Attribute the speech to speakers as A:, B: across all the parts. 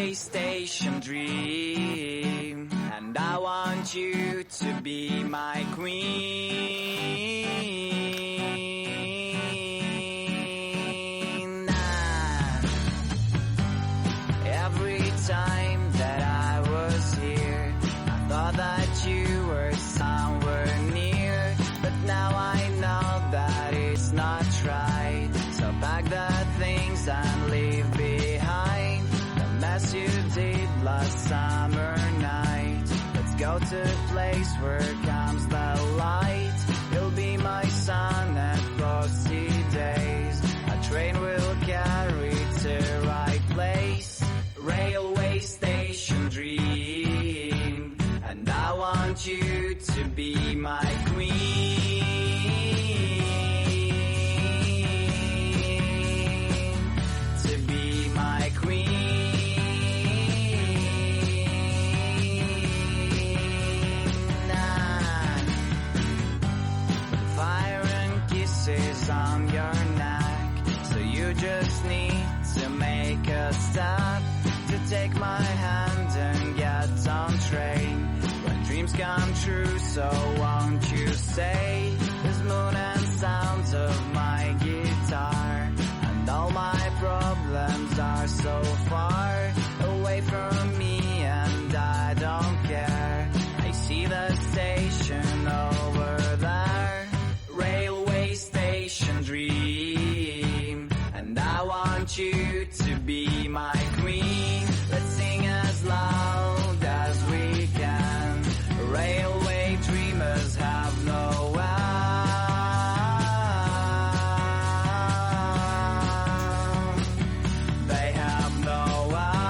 A: railway station dream, and I want you to be my queen. Every time that I was here, I thought that you were somewhere near, but now I know that it's not right. So pack the things and leave behind the mess you did last summer night. Let's go to a place where comes the light. You'll be my sun and frosty days. A train will carry to right place. Railway station dream, and I want you to be my queen. To be my queen. Fire and kisses on your neck, so you just need to make a stop. To take my hand and get on train. When dreams come true, so won't you stay? The smooth and sounds of my guitar, and all my problems are so far away from me, and I don't care. I see the station over there. Railway station dream, and I want you to be my queen. Let's sing as loud as we can. Railway dreamers have no end. They have no end.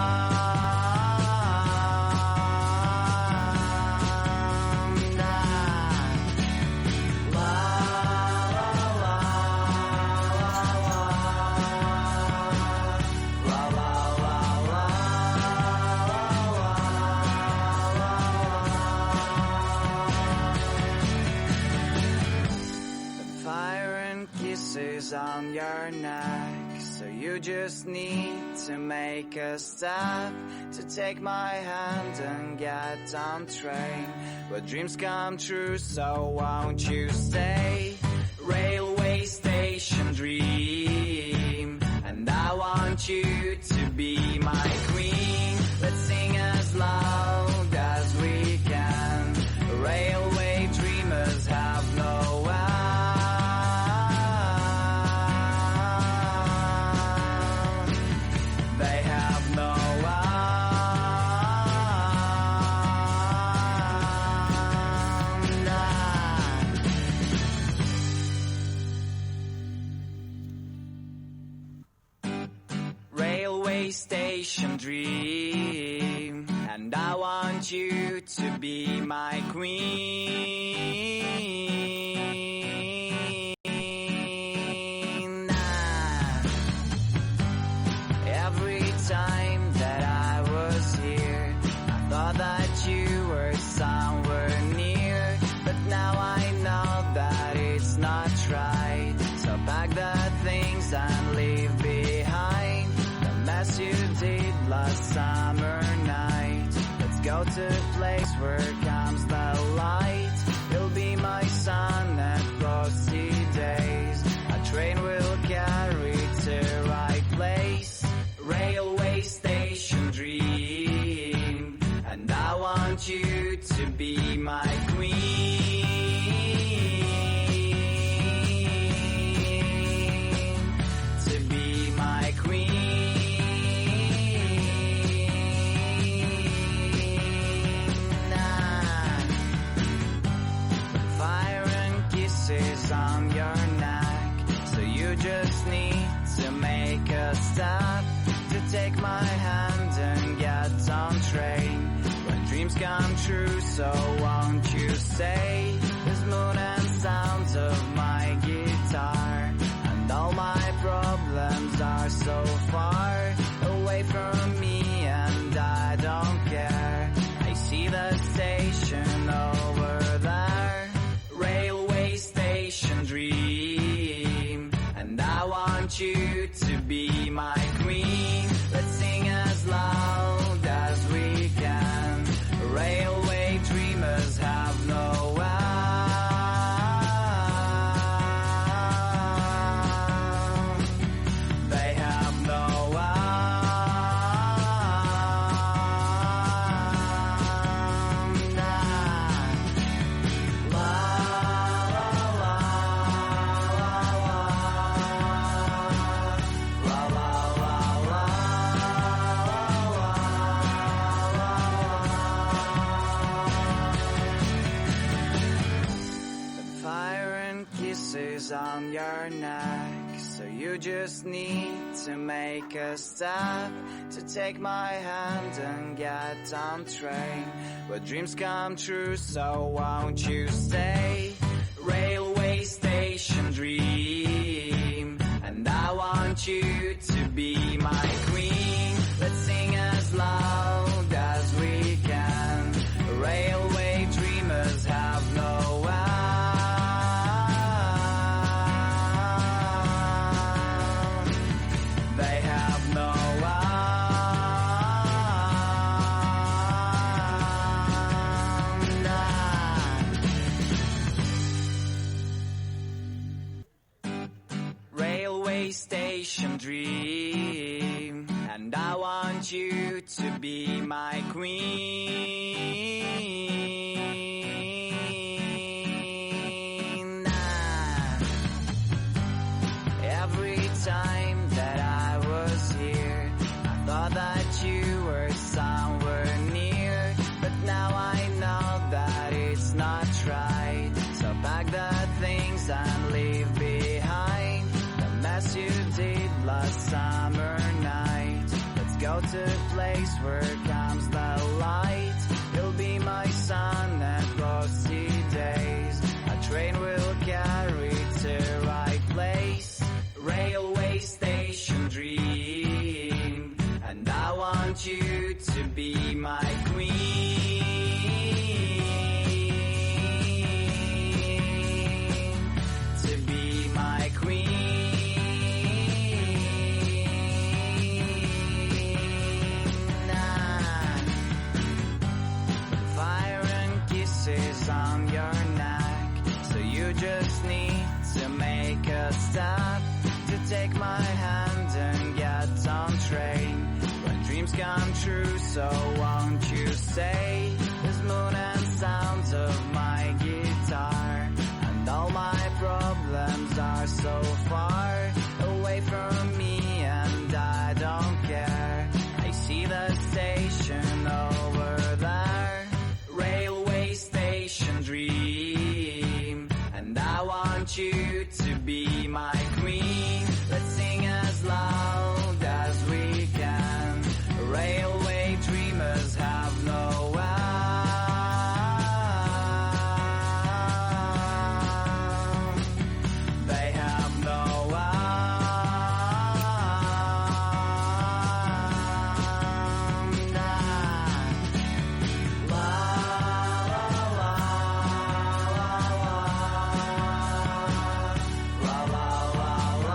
A: La la la la la la la. Fire and kisses on your neck, so you just need to make a step. To take my hand and get on train. But dreams come true, so won't you stay? Railway station dream, and I want you to be my queen. Let's sing as loud as we can. Railway dreamers have no end. They have no end. Railway station dream, and I want you to be my queen. Every time that I was here, I thought that you were somewhere near, but now I know that it's not right. So pack the things and leave behind the mess you did last summer night. Let's go to a place where comes the light. You'll be my sun and frosty days. A train will carry to right place. Railway station dream, and I want you to be my queen. To be my queen. Fire and kisses on your neck, so you just need to make a step. To take my hand and get on train. When dreams come true, so won't you stay? The smooth and sounds of my guitar, and all my problems are so far away from me, and I don't care. I see the station over there. Railway station dream, and I want you to be my queen. Let's sing as loud just need to make a step to take my hand and get on train where dreams come true, so won't you stay? Railway station dream, and I want you to be my queen. Let's sing as loud as we can. Railway dreamers have no end. They have no end. Railway station dream, and I want you to be my queen. Every time that I was here, I thought that you were somewhere near, but now I know that it's not right. So pack the things and leave behind the mess you did last summer night. Let's go to a place where comes the light. You'll be my sun and frosty days. A train will carry to right place. Railway station dream, and I want you to be my queen. To be my queen. Fire and kisses on your neck, so you just need to make a step to take my hand and get on train when dreams come true, so won't you stay? There's moon and sounds of my guitar, and all my problems are so far away from me, and I don't care. I see the station over there. Railway station dream, and I want you to be my queen. Let's sing as loud as we can. Railway dreamers have no end. They have no end. La la la la la la.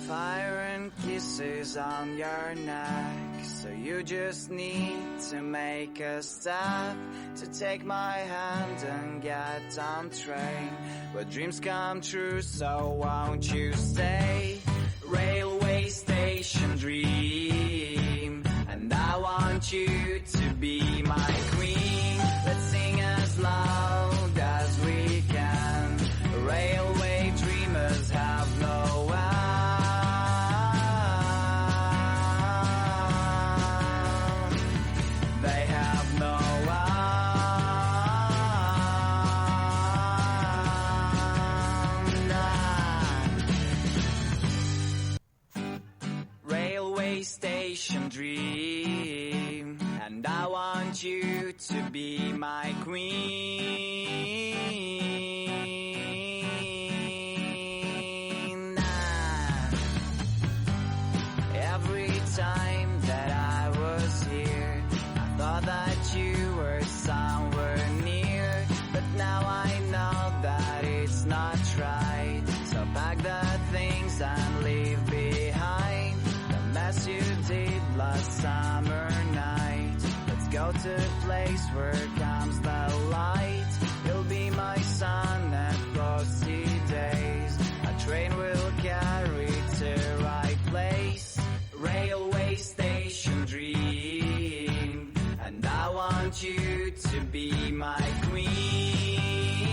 A: Fire and kisses on your neck, so you just need to make a step to take my hand and get on train where dreams come true, so won't you stay? Railway station dream, and I want you to be my queen. Let's sing as loud as we can. Railway dreamers have no end. They have no end. Railway station dream, and I want you to be my queen. Every time that I was here, I thought that you were somewhere near, but now I know that it's not right. So pack the things and leave behind the mess you did last summer night. Let's go to a place where comes the light. You'll be my sun and frosty days. A train will carry to right place. Railway station dream, and I want you to be my